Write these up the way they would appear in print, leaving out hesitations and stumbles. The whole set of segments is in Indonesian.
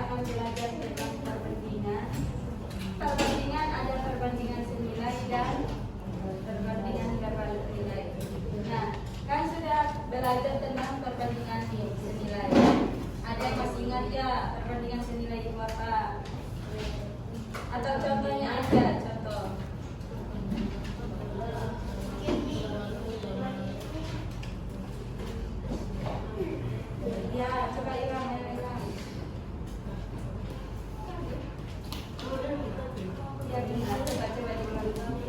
akan belajar tentang perbandingan. Perbandingan ada perbandingan senilai dan perbandingan berbalik nilai. Nah, kan sudah belajar tentang perbandingan senilai. Ada yang masih ingat ya perbandingan senilai itu apa? Atau contohnya aja, contoh. Ya, coba Irang. Ya, gimana? Coba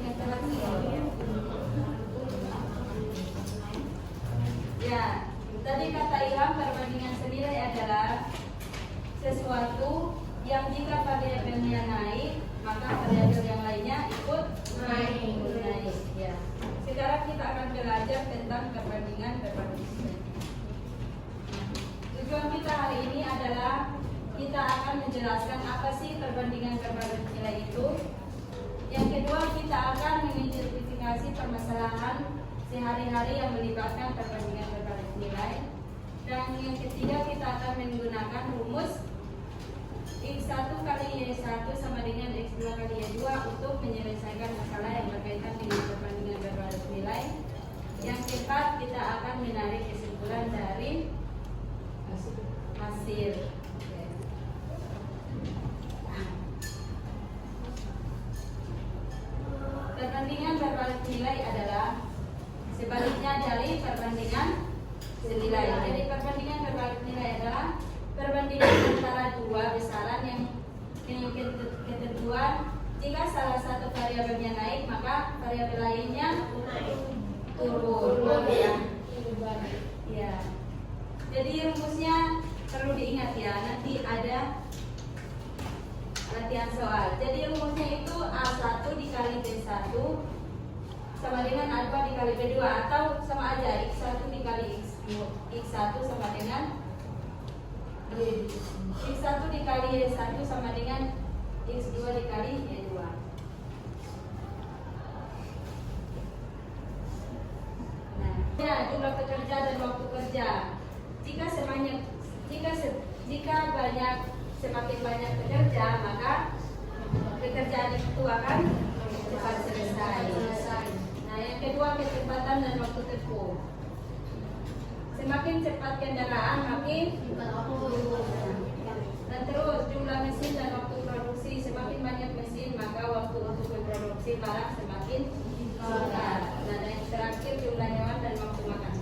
yang terakhir. Ya, tadi kata Ilham perbandingan senilai adalah sesuatu yang jika variabelnya naik, maka variabel yang lainnya ikut naik. Ya. Sekarang kita akan belajar tentang perbandingan berbalik nilai. Tujuan kita hari ini adalah kita akan menjelaskan apa sih perbandingan berbalik nilai itu. Yang kedua, kita akan mengidentifikasi permasalahan sehari-hari yang melibatkan perbandingan berbalik nilai. Dan yang ketiga, kita akan menggunakan rumus X1 kali Y1 sama dengan X2 kali Y2 untuk menyelesaikan masalah yang berkaitan dengan perbandingan berbalik nilai. Yang keempat, kita akan menarik kesimpulan dari hasil. Perbandingan berbalik nilai adalah sebaliknya dari perbandingan senilai. Jadi perbandingan berbalik nilai adalah perbandingan antara dua besaran yang memiliki ketentuan jika salah satu variabelnya naik maka variabel lainnya turun. Ya. Jadi rumusnya perlu diingat ya. Nanti ada latihan soal. Jadi rumusnya itu A1 dikali B1 sama dengan A2 dikali B2 atau sama aja X1 dikali X1 sama dengan X1 dikali Y1 sama dengan X2 dikali Y2. Nah, ya, jumlah pekerja dan waktu kerja. Jika semakin banyak pekerja, maka pekerjaan itu akan cepat selesai. Nah, yang kedua kecepatan dan waktu tempuh. Semakin cepat kendaraan, makin dan terus jumlah mesin dan waktu produksi. Semakin banyak mesin, maka waktu untuk memproduksi barang semakin singkat. Nah, dan yang terakhir jumlah hewan dan waktu makan.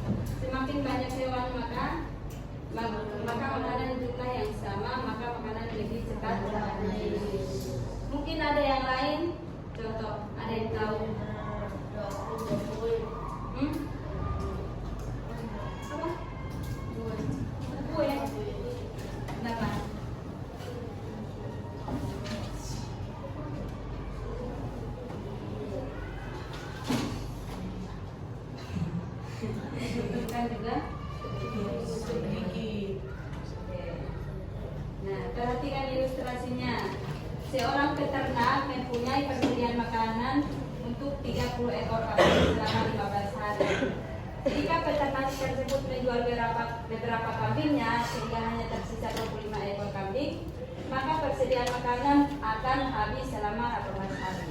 Semakin banyak hewan, maka makanan jumlah yang sama, maka makanan lebih cepat habis. Mungkin ada yang lain, contoh, ada yang tahu? Apa? Kue. Kenapa? Bukan juga? Nah, perhatikan ilustrasinya. Seorang peternak mempunyai persediaan makanan untuk 30 ekor kambing selama 15 hari. Jika peternak tersebut menjual beberapa kambingnya sehingga hanya tersisa 25 ekor kambing, maka persediaan makanan akan habis selama 18 hari.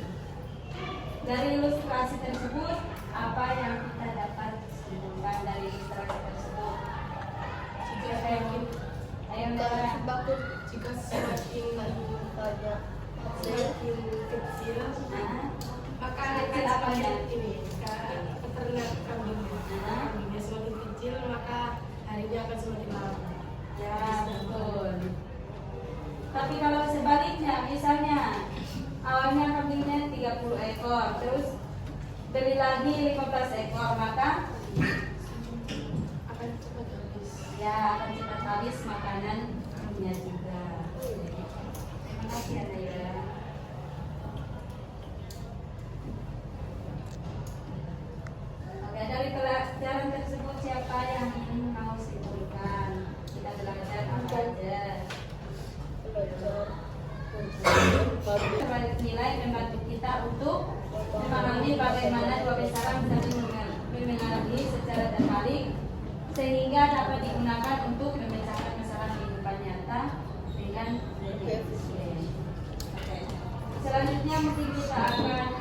Dari ilustrasi tersebut, apa yang kita dapat simpulkan dari ilustrasi tersebut? Baku jika semakin banyak semakin kecil, maka harinya ini peternak kambingnya semakin kecil, maka harinya akan semakin lama. Ya, betul. Tapi kalau sebaliknya, misalnya awalnya kambingnya 30 ekor, terus beli lagi 15 ekor, maka Akan cepat habis. ya akan cepat habis makanannya juga. Terima kasih ya Naya. Oke, dari pelajaran tersebut siapa yang ingin mau simpulkan? Kita belajar apa aja? Berbalik nilai membantu kita untuk memahami bagaimana dua besaran saling memengaruhi secara terbalik sehingga dapat digunakan untuk memecahkan masalah kehidupan nyata dengan Selanjutnya mungkin kita akan